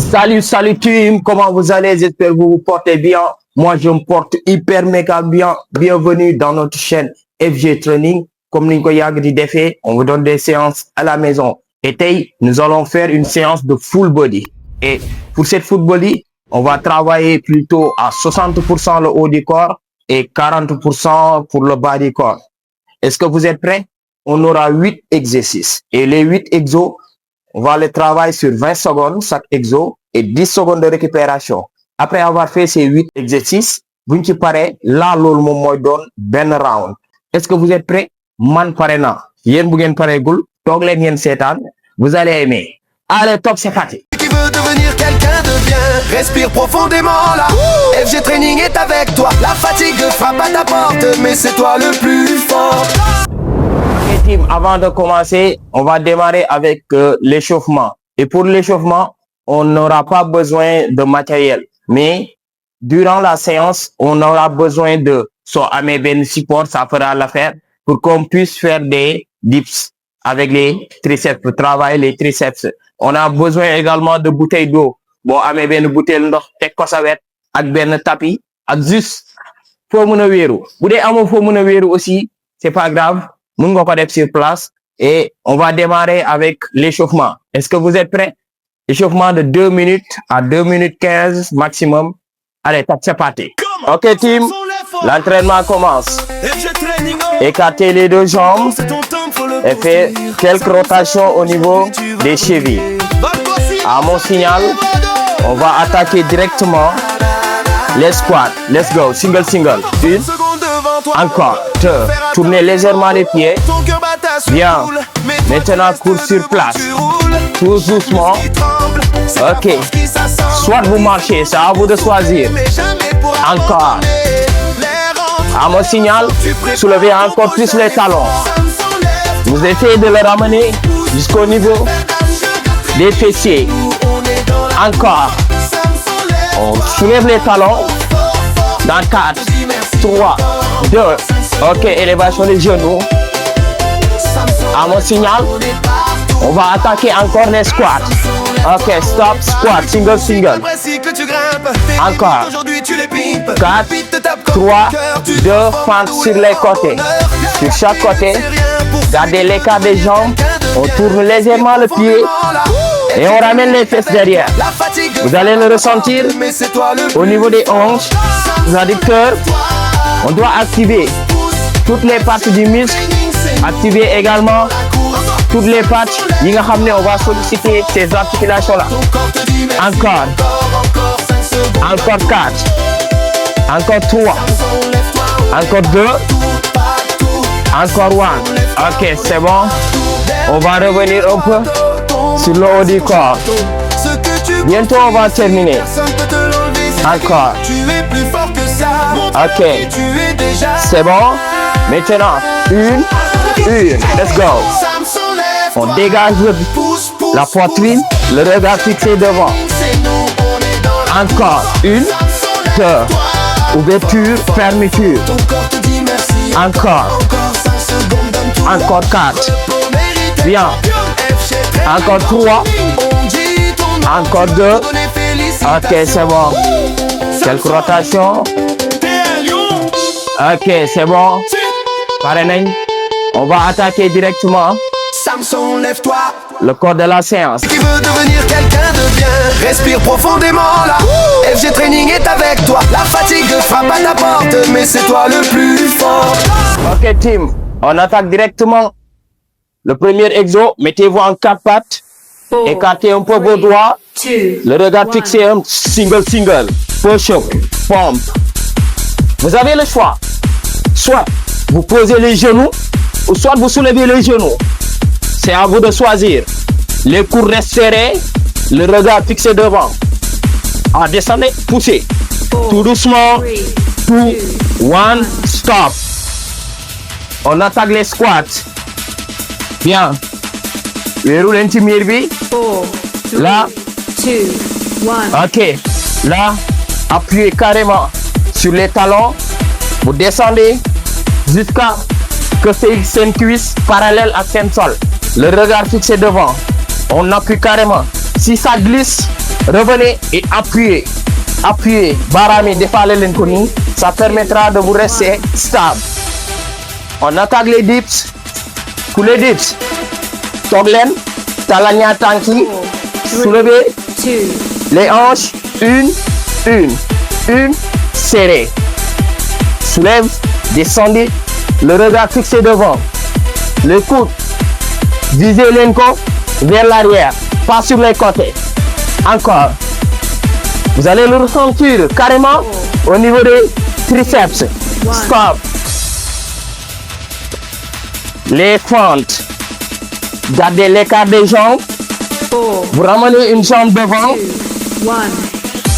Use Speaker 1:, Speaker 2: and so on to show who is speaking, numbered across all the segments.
Speaker 1: Salut team, comment vous allez? J'espère que vous vous portez bien. Moi, je me porte hyper méga bien. Bienvenue dans notre chaîne FG Training. Comme Nico Yag dit défait, on vous donne des séances à la maison. Et nous allons faire une séance de full body. Et pour cette full body, on va travailler plutôt à 60% le haut du corps et 40% pour le bas du corps. Est-ce que vous êtes prêts? On aura 8 exercices. Et les 8 exos, on va les travailler sur 20 secondes chaque exo et 10 secondes de récupération. Après avoir fait ces 8 exercices, vous ne parlez là l'autre moment donne ben round. Est-ce que vous êtes prêts? Man parena. Yen bougen paregoul, toglen yen setan, vous allez aimer. Allez, top, c'est parti.
Speaker 2: Qui veut devenir quelqu'un de bien, respire profondément là. FG Training est avec toi. La fatigue frappe à ta porte, mais c'est toi le plus fort.
Speaker 1: Ok team, avant de commencer, on va démarrer avec l'échauffement. Et pour l'échauffement, on n'aura pas besoin de matériel. Mais durant la séance, on aura besoin de soit ben support, ça fera l'affaire, pour qu'on puisse faire des dips avec les triceps, pour travailler les triceps. On a besoin également de bouteilles d'eau. Bon, amé ben bouteille ndox tek ko sa wet ak ben tapis ak juste fo meuna wéru. Boudé amo fo meuna wéru aussi, c'est pas grave. Mën nga ko def sur place et on va démarrer avec l'échauffement. Est-ce que vous êtes prêts? Échauffement de 2 minutes à 2 minutes 15 maximum. Allez, top, c'est parti. OK team, l'entraînement commence. Écartez les deux jambes et faites quelques rotations au niveau des chevilles. À mon signal, on va attaquer directement les squats. Let's go, single. Une, encore, deux. Tournez légèrement les pieds. Bien. Maintenant, cours sur place. Tout doucement. OK. Soit vous marchez, c'est à vous de choisir. Encore. À mon signal, soulevez encore plus les talons. Vous essayez de le ramener jusqu'au niveau des fessiers. Encore. On soulève les talons. Dans 4, 3, 2. OK, élévation des genoux. À mon signal, on va attaquer encore les squats. OK, stop, squat, single. Encore. 4, 3, 2, fente sur les côtés. Sur chaque côté, gardez l'écart des jambes. On tourne légèrement le pied et on ramène les fesses derrière. Vous allez le ressentir au niveau des hanches, des adducteurs. On doit activer toutes les parties du muscle. Activer également toutes les parties. On va solliciter ces articulations-là. Encore. Encore 4. Encore 3. Encore 2. Encore 1. OK, c'est bon. On va revenir un peu sur le haut du corps. Bientôt, on va terminer. Encore. OK. C'est bon. Maintenant, une. Let's go. On dégage la poitrine, le regard fixé devant. Encore. Une. 2. Ouverture, fermeture. Encore. Encore 4. Bien. Encore 3. Encore 2. OK, c'est bon. Quelques rotations. OK, c'est bon. Pareil. On va attaquer directement
Speaker 2: Samson, lève-toi.
Speaker 1: Le corps de la séance.
Speaker 2: Qui veut devenir quelqu'un de bien, respire profondément là. FG Training est avec toi. La fatigue frappe à ta porte, mais c'est toi le plus fort.
Speaker 1: OK team, on attaque directement le premier exo. Mettez-vous en 4 pattes. Écartez un peu vos doigts. Le regard fixé, un single. Push-up, pompe. Vous avez le choix. Soit vous posez les genoux, ou soit vous soulevez les genoux. C'est à vous de choisir. Les coudes restent serrés, le regard fixé devant. Descendez, poussez. Tout doucement. 2, 1, stop. On attaque les squats. Bien. Verrouille un petit mirbi. Là.
Speaker 3: 2, 1.
Speaker 1: OK. Là, appuyez carrément sur les talons. Vous descendez jusqu'à que c'est une cuisse parallèle à son sol. Le regard fixé devant. On appuie carrément. Si ça glisse, Revenez et appuyez. Appuyez. Barami, défalez l'inconnu. Ça permettra de vous rester stable. On attaque les dips. Pour les dips. Toglen. Talanya tanki. Soulevez.
Speaker 3: 2,
Speaker 1: Les hanches. Une. Serré. Soulève. Descendez. Le regard fixé devant. Le coude. Visez l'enco vers l'arrière. Pas sur les côtés. Encore. Vous allez le ressentir carrément au niveau des triceps. Stop. Les fentes. Gardez l'écart des jambes.
Speaker 3: 4,
Speaker 1: Vous ramenez une jambe devant.
Speaker 3: 2, 1.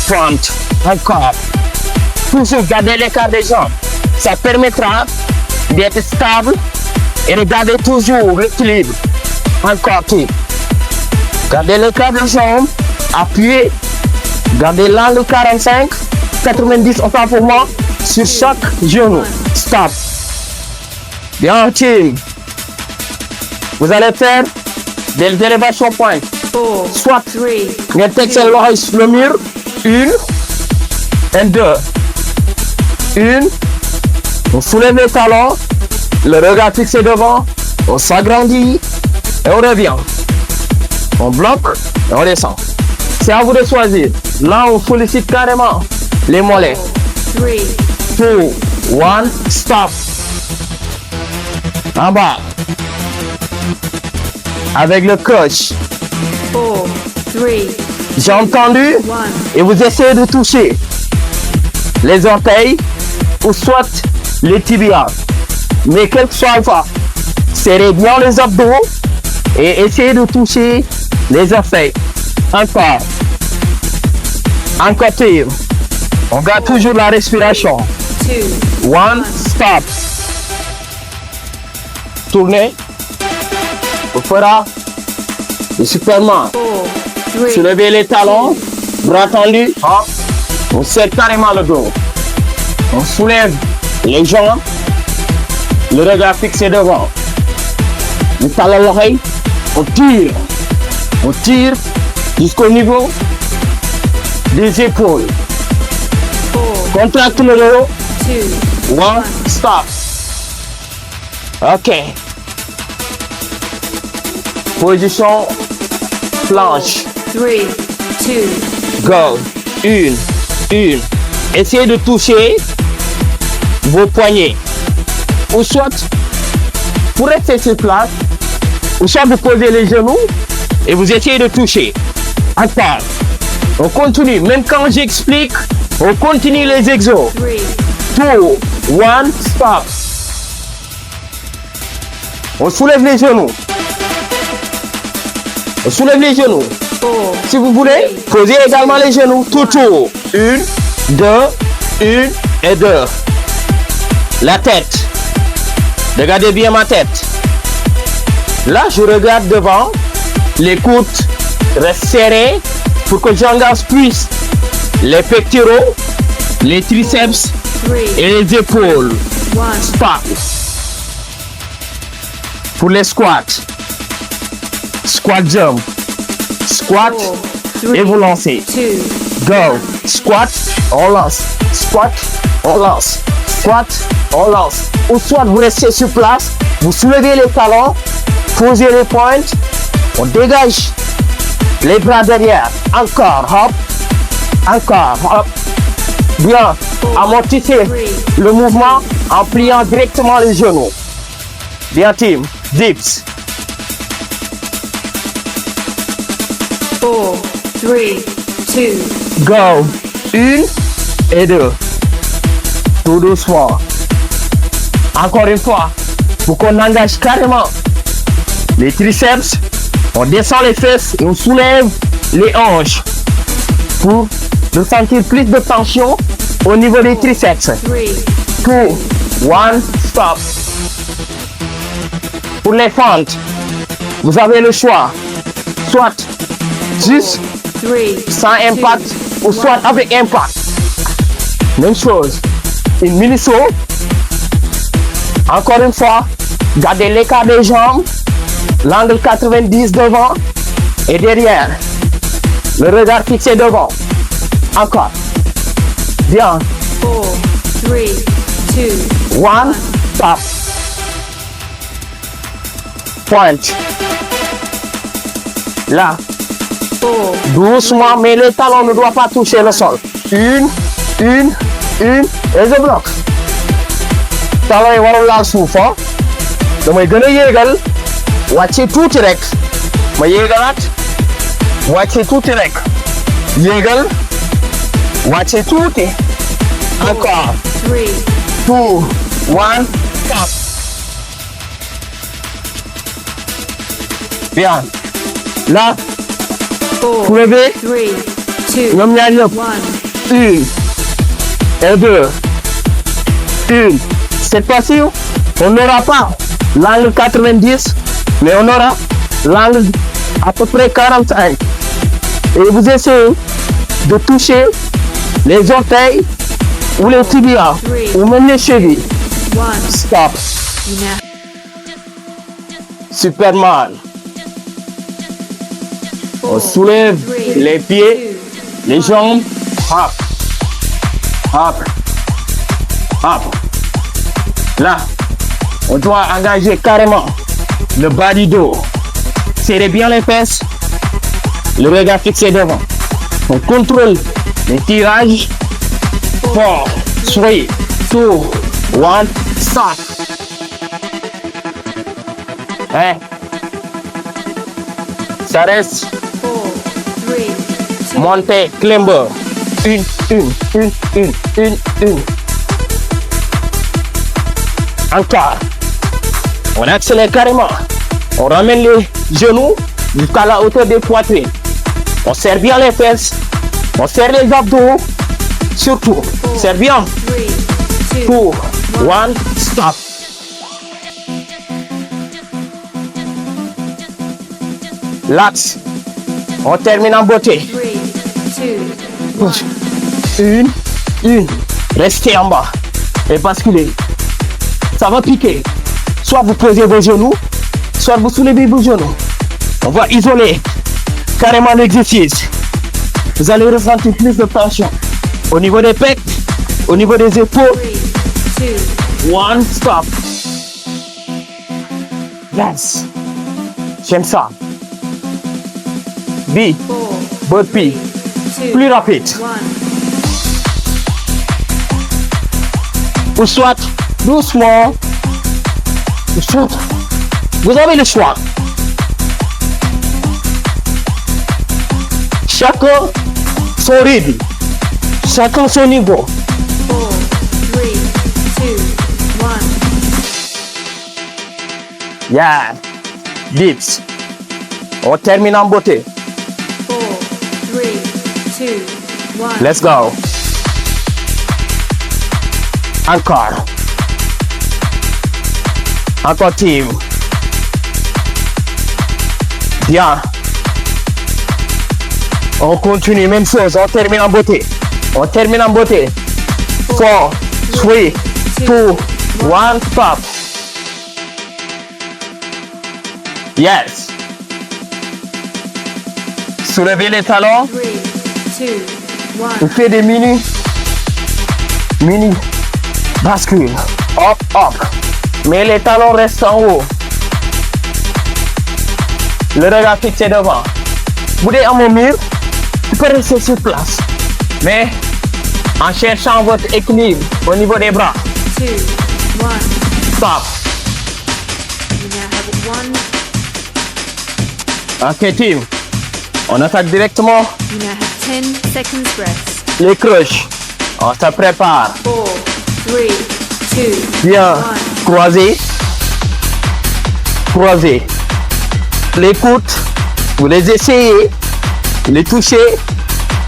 Speaker 1: Fente. Encore. Toujours gardez l'écart des jambes. Ça permettra d'être stable et de garder toujours l'équilibre. Encore plus. Gardez l'écart des jambes. Appuyez. Gardez l'angle 45, 90 autant pour moi sur chaque genou. Stop. Bien, team. Vous allez faire des élévations point.
Speaker 3: 4,
Speaker 1: Soit
Speaker 3: 3,
Speaker 1: ngeen teg seen loxo sur le mur. 1 et 2. 1. On soulève les talons. Le regard fixé devant. On s'agrandit. Et on revient. On bloque et on descend. C'est à vous de choisir. Là, on sollicite carrément les mollets.
Speaker 3: 3,
Speaker 1: 2, 1, stop. En bas. Avec le coach.
Speaker 3: 4, 3,
Speaker 1: J'ai entendu
Speaker 3: 1.
Speaker 1: et vous essayez de toucher les orteils ou soit les tibias. Mais quel que soit le cas, serrez bien les abdos et essayez de toucher les orteils. Encore. Encore tire. On garde toujours la respiration.
Speaker 3: 2,
Speaker 1: 1, stop. Tournez. On fera le Superman.
Speaker 3: 4, 3,
Speaker 1: Soulevez les talons. Bras tendus. Hop. On serre carrément le dos. On soulève les jambes. Le regard fixé devant. On tend l'oreille. On tire. On tire jusqu'au niveau des épaules.
Speaker 3: 4,
Speaker 1: Contracte le dos.
Speaker 3: 2,
Speaker 1: 1, stop. Ok. Position planche.
Speaker 3: 3, 2,
Speaker 1: Go. Une. Essayez de toucher vos poignets. Ou soit, pour rester sur place, ou soit vous posez les genoux et vous essayez de toucher. Encore. On continue. Même quand j'explique, on continue les exos.
Speaker 3: 3,
Speaker 1: 2, 1, stop. On soulève les genoux. On soulève les genoux.
Speaker 3: 4,
Speaker 1: Si vous voulez, posez également les genoux tout autour. 1, 2, 1 et 2. La tête. Regardez bien ma tête. Là, je regarde devant. Les coudes restent serrés pour que j'engage plus les pectoraux, les triceps
Speaker 3: 3,
Speaker 1: et les épaules.
Speaker 3: 1.
Speaker 1: Stop. Pour les squats. Squat jump. Squat et vous lancez.
Speaker 3: 2,
Speaker 1: Go. Squat, on lance. Squat, on lance. Squat, on lance. Ou soit vous restez sur place, vous soulevez les talons, posez les pointes, on dégage les bras derrière. Encore, hop. Encore, hop. Bien. Amortissez le mouvement en pliant directement les genoux. Bien, team. Dips.
Speaker 3: 4, 3, 2,
Speaker 1: Go. 1 et 2. Tout doucement. Encore une fois, pour qu'on engage carrément les triceps, on descend les fesses et on soulève les hanches pour ressentir plus de tension au niveau des triceps.
Speaker 3: 3,
Speaker 1: 2, 1, stop. Pour les fentes, vous avez le choix. Soit juste
Speaker 3: 3,
Speaker 1: sans impact ou soit avec impact. Même chose. Une mini saut. Encore une fois, gardez l'écart des jambes, l'angle 90 devant et derrière. Le regard fixé devant. Encore. Bien.
Speaker 3: 4, 3, 2,
Speaker 1: 1. Stop. Point. Là.
Speaker 3: 4,
Speaker 1: Doucement, mais le talon ne doit pas toucher le sol. Une. Et je bloque. Talon yi warul laal suuf ah. damay gën a yéegal. wàcce tuuti rek. ma yéegalaat. wàcce tuuti rek. yéegal. wàcce tuuti. Encore.
Speaker 3: 3,
Speaker 1: 2, 1. Stop. Bien. Là.
Speaker 3: 4,
Speaker 1: Soulever.
Speaker 3: 3, 2,
Speaker 1: ñoom ñaar ñëpp.
Speaker 3: 1.
Speaker 1: Une. Et deux. Une. Cette fois-ci, on n'aura pas l'angle 90, mais on aura l'angle à peu près 45. Et vous essayez de toucher les orteils ou les tibias, ou même les chevilles.
Speaker 3: 1.
Speaker 1: Stop.
Speaker 3: You now.
Speaker 1: Superman. On soulève les pieds, les jambes. Hop. Hop. Hop. Là, on doit engager carrément le bas du dos. Serrez bien les fesses. Le regard fixé devant. On contrôle les tirages. 4, 3, 2, 1, stop. Hein? Ça reste
Speaker 3: 4, 3, 2,
Speaker 1: montée, climber. Une. Encore. On accélère carrément. On ramène les genoux jusqu'à la hauteur des poitrines. On serre bien les fesses. On serre les abdos. Surtout, serre bien.
Speaker 3: 3, 2,
Speaker 1: 2, 1, stop. L'axe. On termine en beauté.
Speaker 3: 3, 2, 1.
Speaker 1: Une. Restez en bas. Et basculez. Ça va piquer. Soit vous posez vos genoux, soit vous soulevez vos genoux. On va isoler carrément l'exercice. Vous allez ressentir plus de tension au niveau des pecs, au niveau des épaules.
Speaker 3: 3, 2,
Speaker 1: 1, stop. Yes. J'aime ça. B,
Speaker 3: 4,
Speaker 1: burpee.
Speaker 3: 2,
Speaker 1: Plus rapide.
Speaker 3: 1.
Speaker 1: Ou soit doucement. Ou soit, vous avez le choix. Chacun son rythme. Chacun son niveau.
Speaker 3: 4, 3, 2, 1.
Speaker 1: Yeah. Dips. On termine en beauté.
Speaker 3: 4, 3, 2, 1.
Speaker 1: Let's go. Encore. Encore team. Bien. On continue, même chose. On termine en beauté. On termine en beauté. 4, 3, 2, 1, stop. Yes. Soulevez les talons.
Speaker 3: 3, 2,
Speaker 1: On
Speaker 3: 1.
Speaker 1: fait des mini bascule. Hop, hop. Mais les talons restent en haut. Le regard fixé devant. Vous êtes à mon mur, tu peux rester sur place. Mais en cherchant votre équilibre au niveau des bras.
Speaker 3: 2, 1.
Speaker 1: Stop.
Speaker 3: You now have 1.
Speaker 1: Ok, team. On attaque directement
Speaker 3: You now have 10 seconds rest.
Speaker 1: les croches. On se prépare.
Speaker 3: 4, 3, 2,
Speaker 1: Bien.
Speaker 3: 1.
Speaker 1: Croisez. Croisez. Les coudes, vous les essayez, vous les touchez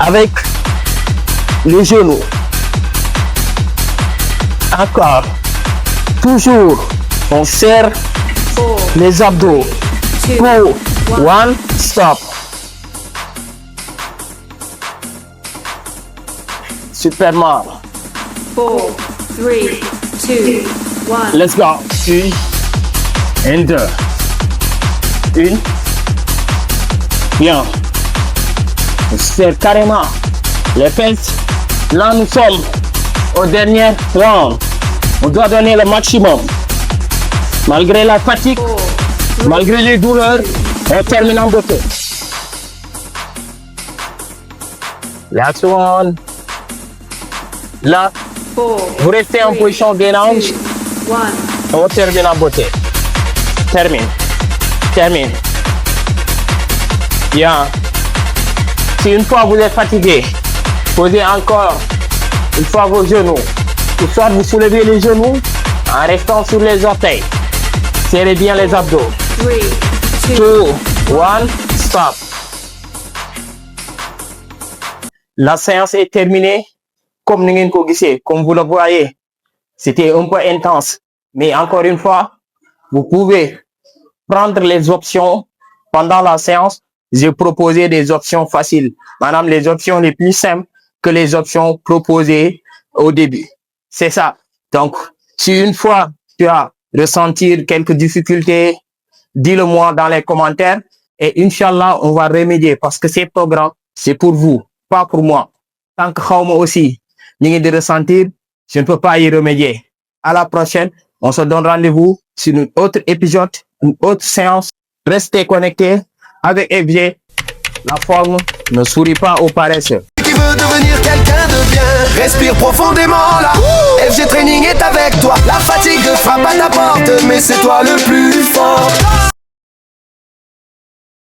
Speaker 1: avec les genoux. Encore. Toujours. On serre
Speaker 3: 4,
Speaker 1: les abdos.
Speaker 3: 2,
Speaker 1: 2,
Speaker 3: 1.
Speaker 1: 1, stop. Superman.
Speaker 3: 4, 3, 2, 1.
Speaker 1: Let's go. Une. Et deux. Une. Bien. Vous faire carrément les fesses. Là, nous sommes au dernier round. On doit donner le maximum. Malgré la fatigue, malgré les douleurs, on termine en beauté. Last one. Là, vous restez en position gain hanche. On termine en beauté. Termine. Termine. Bien. Si une fois vous êtes fatigué, posez encore une fois vos genoux. Ou soit vous soulevez les genoux en restant sur les orteils. Serrez bien les abdos.
Speaker 3: 3,
Speaker 1: 2, 1, stop. La séance est terminée. Comme vous le voyez, c'était un peu intense. Mais encore une fois, vous pouvez prendre les options pendant la séance. J'ai proposé des options faciles. Madame, les options les plus simples que les options proposées au début. C'est ça. Donc, si une fois tu as ressenti quelques difficultés, dis-le-moi dans les commentaires et Inch'Allah, on va remédier parce que ces programmes, c'est pour vous, pas pour moi. Tant que moi aussi, de ressentir, je ne peux pas y remédier. À la prochaine, on se donne rendez-vous sur un autre épisode, une autre séance. Restez connectés avec FG. La forme ne sourit pas aux paresseux.
Speaker 2: Qui veut devenir quelqu'un de bien, respire profondément là. FG Training est avec toi. La fatigue frappe à ta porte, mais c'est toi le plus fort.